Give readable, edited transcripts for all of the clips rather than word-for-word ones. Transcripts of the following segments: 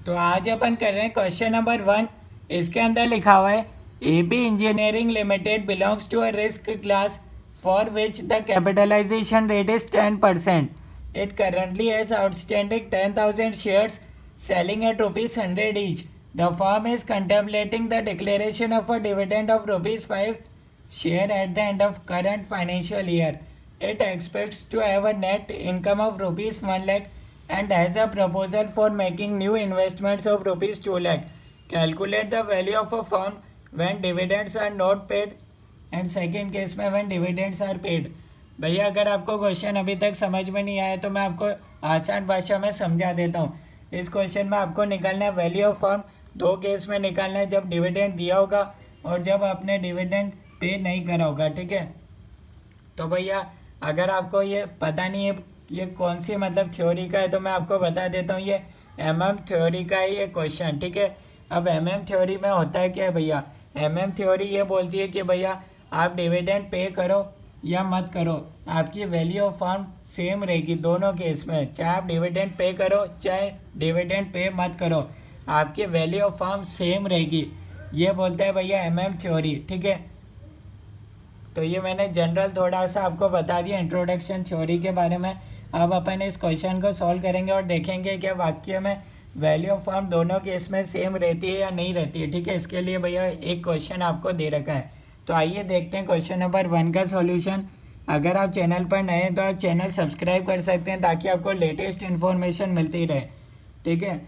तो आज अपन कर रहे हैं क्वेश्चन नंबर 1। इसके अंदर लिखा हुआ है AB engineering limited belongs to a risk class for which the capitalization rate is 10%. It currently has outstanding 10,000 shares selling at rupees 100 each. The firm is contemplating the declaration of a dividend of rupees 5 share at the end of current financial year. It expects to have a net income of rupees 1 lakh and has a proposal for making new investments of rupees 2 lakh. Calculate the value of a firm when dividends are not paid and second case में when dividends are paid. भैया अगर आपको question अभी तक समझ में नहीं आया तो मैं आपको आसान भाषा में समझा देता हूँ। इस क्वेश्चन में आपको निकालना है वैल्यू ऑफ फर्म। दो केस में निकालना है, जब डिविडेंड दिया होगा और जब आपने डिविडेंड पे नहीं करा होगा। ठीक है, तो भैया अगर आपको ये पता नहीं है ये कौन सी मतलब थ्योरी का है तो मैं आपको बता देता हूँ, ये एमएम थ्योरी का है ये क्वेश्चन। ठीक है, अब एमएम थ्योरी में होता है क्या है भैया, एमएम थ्योरी ये बोलती है कि भैया आप डिविडेंड पे करो या मत करो, आपकी वैल्यू ऑफ फर्म सेम रहेगी दोनों केस में। चाहे आप डिविडेंड पे करो चाहे डिविडेंड पे मत करो, आपकी वैल्यू ऑफ फर्म सेम रहेगी। ये बोलता है भैया एमएम थ्योरी। ठीक है, तो ये मैंने जनरल थोड़ा सा आपको बता दिया इंट्रोडक्शन थ्योरी के बारे में। अब अपन इस क्वेश्चन को सॉल्व करेंगे और देखेंगे कि वाक्य में वैल्यू ऑफ फर्म दोनों केस में सेम रहती है या नहीं रहती है। ठीक है, इसके लिए भैया एक क्वेश्चन आपको दे रखा है, तो आइए देखते हैं क्वेश्चन नंबर 1 का सॉल्यूशन। अगर आप चैनल पर नए हैं तो आप चैनल सब्सक्राइब कर सकते हैं ताकि आपको लेटेस्ट इन्फॉर्मेशन मिलती रहे। ठीक है,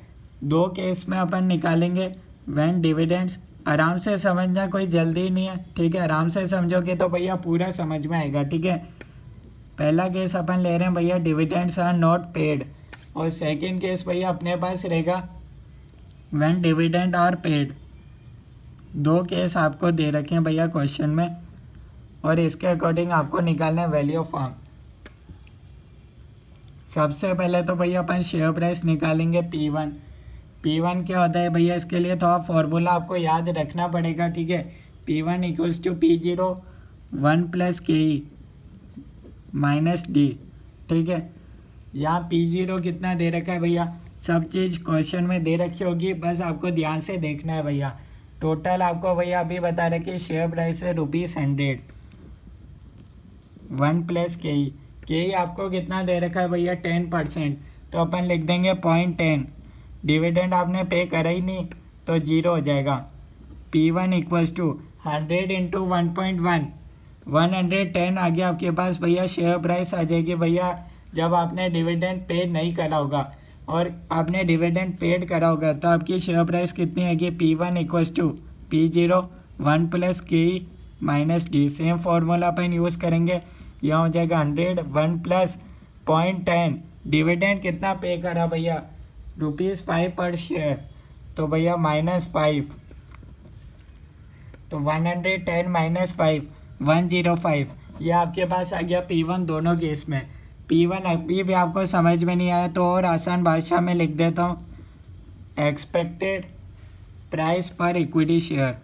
दो केस में अपन निकालेंगे व्हेन डिविडेंड्स। आराम से समझना, कोई जल्दी नहीं है। ठीक है, आराम से समझोगे तो भैया पूरा समझ में आएगा। ठीक है, पहला केस अपन ले रहे हैं भैया डिविडेंड्स आर नॉट पेड, और सेकंड केस भैया अपने पास रहेगा व्हेन डिविडेंड आर पेड। दो केस आपको दे रखे हैं भैया क्वेश्चन में और इसके अकॉर्डिंग आपको निकालना है वैल्यू ऑफ फर्म। सबसे पहले तो भैया अपन शेयर प्राइस निकालेंगे P1। P1 क्या होता है भैया, इसके लिए थोड़ा फॉर्मूला आपको याद रखना पड़ेगा। ठीक है, P1 equals to P0 1 plus KE minus D. ठीक है, यहाँ P0 कितना दे रखा है भैया, सब चीज़ क्वेश्चन में दे रखी होगी, बस आपको ध्यान से देखना है भैया। टोटल आपको भैया अभी बता रहे कि शेयर प्राइस है ₹100। 1 प्लस के आपको कितना दे रखा है भैया 10%, तो अपन लिख देंगे 0.10। डिविडेंड आपने पे करा ही नहीं तो 0 हो जाएगा। P1 इक्वल्स टू 100 इंटू 1.1 110 आ गया आपके पास भैया शेयर प्राइस आ जाएगी भैया जब आपने डिविडेंड पे नहीं करा होगा, और आपने डिविडेंड पेड करा होगा तो आपकी शेयर प्राइस कितनी आएगी P1 equals to P0 1 plus KE minus D. Same formula अपन यूज़ करेंगे, यहाँ हो जाएगा 100 1 प्लस 0.10। डिविडेंड कितना पे करा भैया ₹5 पर शेयर, तो भैया -5, तो 110 माइनस 5 105। ये आपके पास आ गया P1 दोनों केस में। P1 अभी भी आपको समझ में नहीं आया तो और आसान भाषा में लिख देता हूँ, एक्सपेक्टेड प्राइस पर इक्विटी शेयर।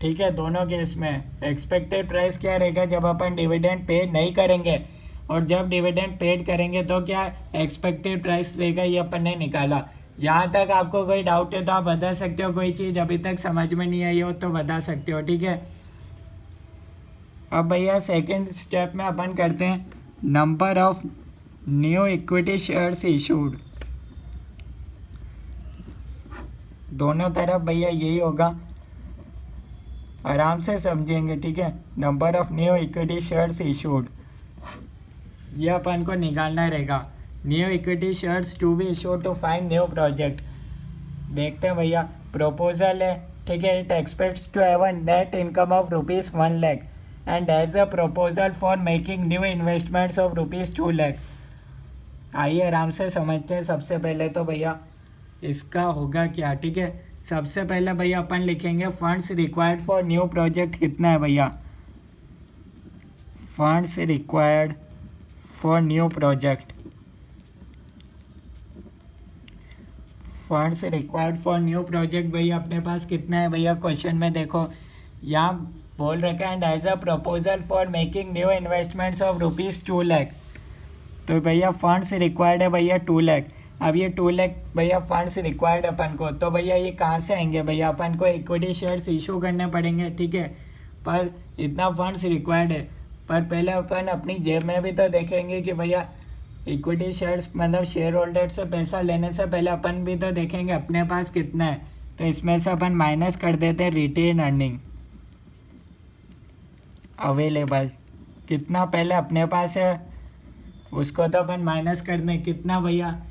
ठीक है, दोनों केस में एक्सपेक्टेड प्राइस क्या रहेगा जब अपन डिविडेंड पे नहीं करेंगे, और जब डिविडेंड पेड करेंगे तो क्या एक्सपेक्टेड प्राइस रहेगा, ये अपन ने निकाला। यहाँ तक आपको कोई डाउट है तो आप बता सकते हो, कोई चीज़ अभी तक समझ में नहीं आई हो तो बता सकते हो। ठीक है, अब भैया सेकंड स्टेप में अपन करते हैं number of new equity shares issued. दोनों तरफ भैया यही होगा, आराम से समझेंगे। ठीक है, number of new equity shares issued ये अपन को निकालना रहेगा। New equity shares to be issued to find new project. देखते हैं भैया, प्रपोजल है। ठीक है, it expects to have a net income of ₹1 lakh and has a proposal for making new investments of ₹2 lakh। आइए आराम से समझते हैं। सबसे पहले तो भैया इसका होगा क्या। ठीक है, सबसे पहले भैया अपन लिखेंगे funds required for new project कितना है भैया, funds required for new project. Funds required for new project भैया अपने पास कितना है भैया, क्वेश्चन में देखो यहाँ बोल रखा है and as a proposal for making new investments of ₹2 lakh। तो भैया फंड्स रिक्वायर्ड है भैया 2 लाख। अब ये 2 लाख भैया फंड्स रिक्वायर्ड अपन को, तो भैया ये कहाँ से आएंगे भैया, अपन को इक्विटी शेयर्स इशू करने पड़ेंगे, ठीक है। पर इतना फंड्स रिक्वायर्ड है, पर पहले अपन अपनी जेब में भी तो देखेंगे कि भैया इक्विटी शेयर्स मतलब शेयर होल्डर से पैसा लेने से पहले अपन भी तो देखेंगे अपने पास कितना है। तो इसमें से अपन माइनस कर देते हैं रिटेन अर्निंग अवेलेबल, कितना पहले अपने पास है उसको तो अपन माइनस कर दें, कितना भैया,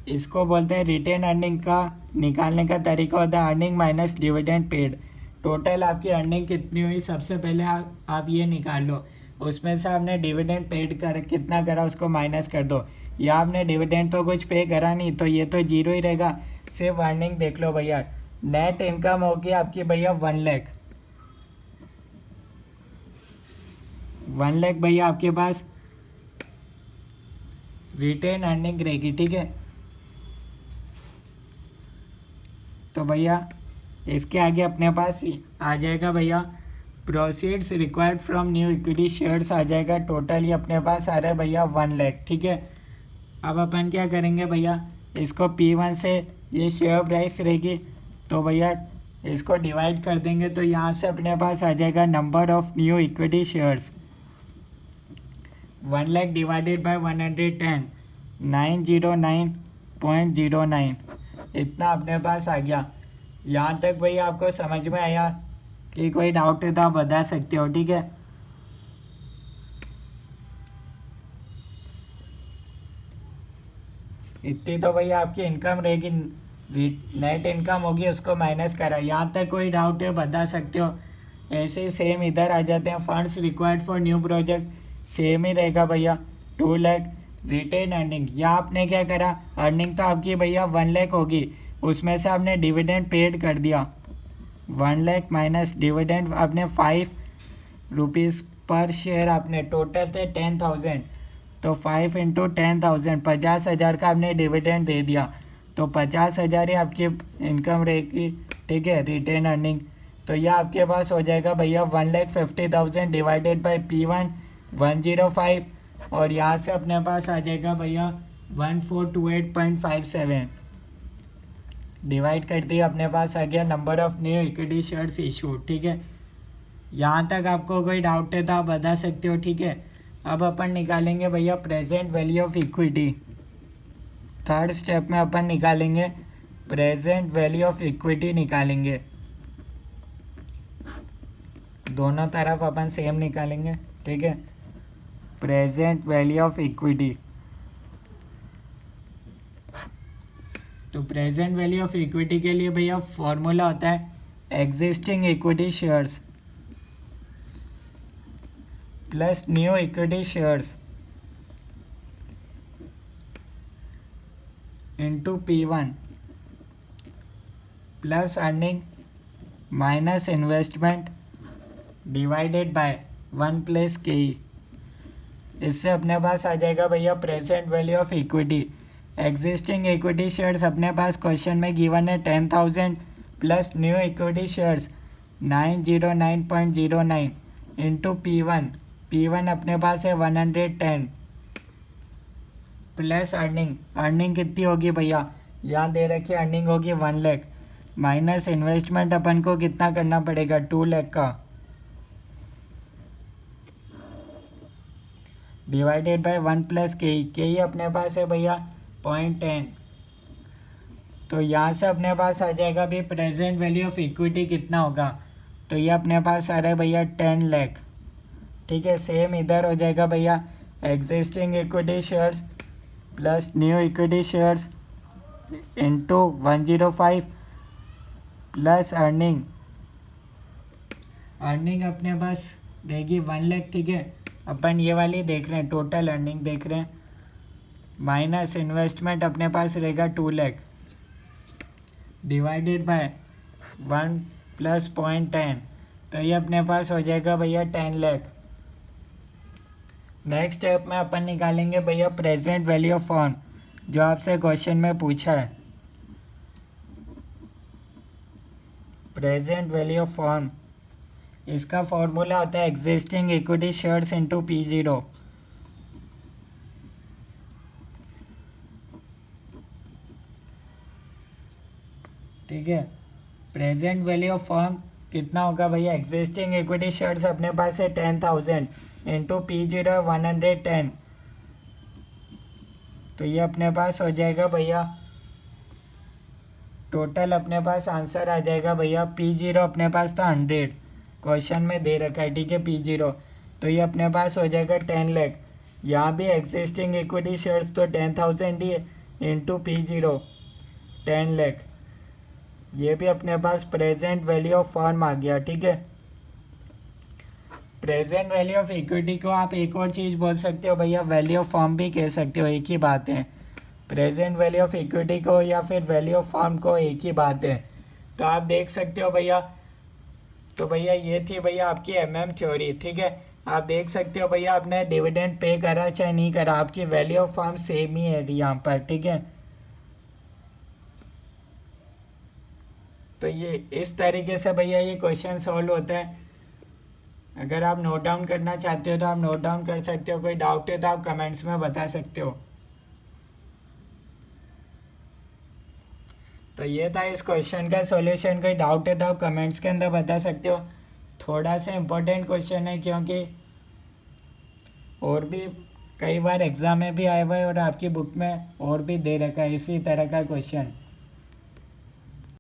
इसको बोलते हैं रिटेन अर्निंग का निकालने का तरीका होता है earning minus dividend paid. Total आपकी अर्निंग कितनी हुई सबसे पहले आप ये निकाल लो, उसमें से आपने डिविडेंड पेड कर कितना करा उसको माइनस कर दो। या आपने डिविडेंड तो कुछ पे करा नहीं, तो ये तो जीरो ही रहेगा, सिर्फ अर्निंग देख लो भैया। नेट इनकम होगी आपकी भैया 1 लाख, 1 लाख भैया आपके पास रिटेन अर्निंग रहेगी, ठीक है। तो भैया इसके आगे अपने पास आ जाएगा भैया proceeds required from new equity shares आ जाएगा। टोटल ये अपने पास आ रहा है भैया 1 लाख, ठीक है। अब अपन क्या करेंगे भैया, इसको P1 से ये शेयर प्राइस रहेगी, तो भैया इसको डिवाइड कर देंगे, तो यहाँ से अपने पास आ जाएगा number of new equity shares 1 lakh divided by 110, 909.09, इतना अपने पास आ गया। यहाँ तक भैया आपको समझ में आया कि कोई डाउट है तो आप बता सकते हो, ठीक है। इतनी तो भैया आपकी इनकम रहेगी, नेट इनकम होगी, उसको माइनस करा। यहाँ तक कोई डाउट है बता सकते हो। ऐसे ही सेम इधर आ जाते हैं, funds required for new project same ही रहेगा भैया 2 लाख। रिटेन अर्निंग, यहाँ आपने क्या करा, अर्निंग तो आपकी भैया 1 लाख होगी, उसमें से आपने डिविडेंड पेड कर दिया 1 लाख माइनस डिविडेंड आपने 5 रुपीज़ पर शेयर आपने, टोटल थे 10,000, तो 5 इंटू 10,000 50,000 का आपने डिविडेंड दे दिया, तो 50,000 ही आपकी इनकम रहेगी, ठीक है, रिटेन अर्निंग। तो यह आपके पास हो जाएगा भैया 1,50,000 डिवाइडेड बाई P1 105, और यहाँ से अपने पास आ जाएगा भैया 1428.57 डिवाइड कर दिया, अपने पास आ गया number of new equity shares issue, ठीक है। यहाँ तक आपको कोई डाउट है तो आप बता सकते हो, ठीक है। अब अपन निकालेंगे भैया present value of equity. Third step में अपन निकालेंगे प्रेजेंट वैल्यू ऑफ इक्विटी निकालेंगे, दोनों तरफ अपन सेम निकालेंगे, ठीक है। प्रेजेंट वैल्यू ऑफ इक्विटी, तो प्रेजेंट वैल्यू ऑफ इक्विटी के लिए भैया फॉर्मूला होता है existing equity shares plus new equity shares into P1 plus earning minus investment divided by 1 plus KE। इससे अपने पास आ जाएगा भैया present value of equity. Existing equity shares अपने पास क्वेश्चन में गिवन है 10,000 plus new equity shares 909.09 into P1 अपने पास है 110 प्लस अर्निंग कितनी होगी भैया, यहाँ दे रखी अर्निंग होगी 1 लाख माइनस इन्वेस्टमेंट अपन को कितना करना पड़ेगा 2 लाख का, डिवाइडेड बाय 1 प्लस KE अपने पास है भैया 0.10। तो यहाँ से अपने पास आ जाएगा भी प्रेजेंट वैल्यू ऑफ इक्विटी कितना होगा, तो ये अपने पास आ रहा है भैया 10 लाख, ठीक है। सेम इधर हो जाएगा भैया existing equity shares plus new equity shares into 105 plus earning अपने पास रहेगी 1 लाख, ठीक है। अपन ये वाली देख रहे हैं, टोटल अर्निंग देख रहे हैं, माइनस इन्वेस्टमेंट अपने पास रहेगा 2 लाख डिवाइडेड बाय 1 प्लस 0.10, तो ये अपने पास हो जाएगा भैया 10 लाख। नेक्स्ट स्टेप में अपन निकालेंगे भैया प्रेजेंट वैल्यू ऑफ फर्म, जो आपसे क्वेश्चन में पूछा है। प्रेजेंट वैल्यू ऑफ फर्म, इसका फॉर्मूला होता है existing equity shares into P0। ठीक है। प्रेजेंट वैल्यू ऑफ फर्म कितना होगा भैया, एग्जिस्टिंग इक्विटी शेयर्स अपने पास है 10,000 इंटू P0 110, तो ये अपने पास हो जाएगा भैया, टोटल अपने पास आंसर आ जाएगा भैया, P0 अपने पास था 100, क्वेश्चन में दे रखा है, ठीक है, P0, तो ये अपने पास हो जाएगा 10 लाख। यहाँ भी एग्जिस्टिंग इक्विटी शेयर्स तो 10,000 ही है, इंटू P0 10 लाख, ये भी अपने पास प्रेजेंट वैल्यू ऑफ फर्म आ गया, ठीक है। प्रेजेंट वैल्यू ऑफ इक्विटी को आप एक और चीज़ बोल सकते हो भैया, वैल्यू ऑफ फर्म भी कह सकते हो, एक ही बात है। प्रेजेंट वैल्यू ऑफ इक्विटी को या फिर वैल्यू ऑफ फर्म को एक ही बात है। तो आप देख सकते हो भैया, तो भैया ये थी भैया आपकी थ्योरी, ठीक है। आप देख सकते हो भैया, आपने डिविडेंड पे करा चाहे नहीं करा, आपकी वैल्यू ऑफ फर्म सेम ही है यहाँ पर, ठीक है। तो ये इस तरीके से भैया ये क्वेश्चन सॉल्व होता है। अगर आप नोट डाउन करना चाहते हो तो आप नोट डाउन कर सकते हो, कोई डाउट है तो आप कमेंट्स में बता सकते हो। तो ये था इस क्वेश्चन का सॉल्यूशन, कोई डाउट है तो आप कमेंट्स के अंदर बता सकते हो। थोड़ा सा इम्पोर्टेंट क्वेश्चन है क्योंकि और भी कई बार एग्जाम में भी आया हुआ है और आपकी बुक में और भी दे रखा है इसी तरह का क्वेश्चन।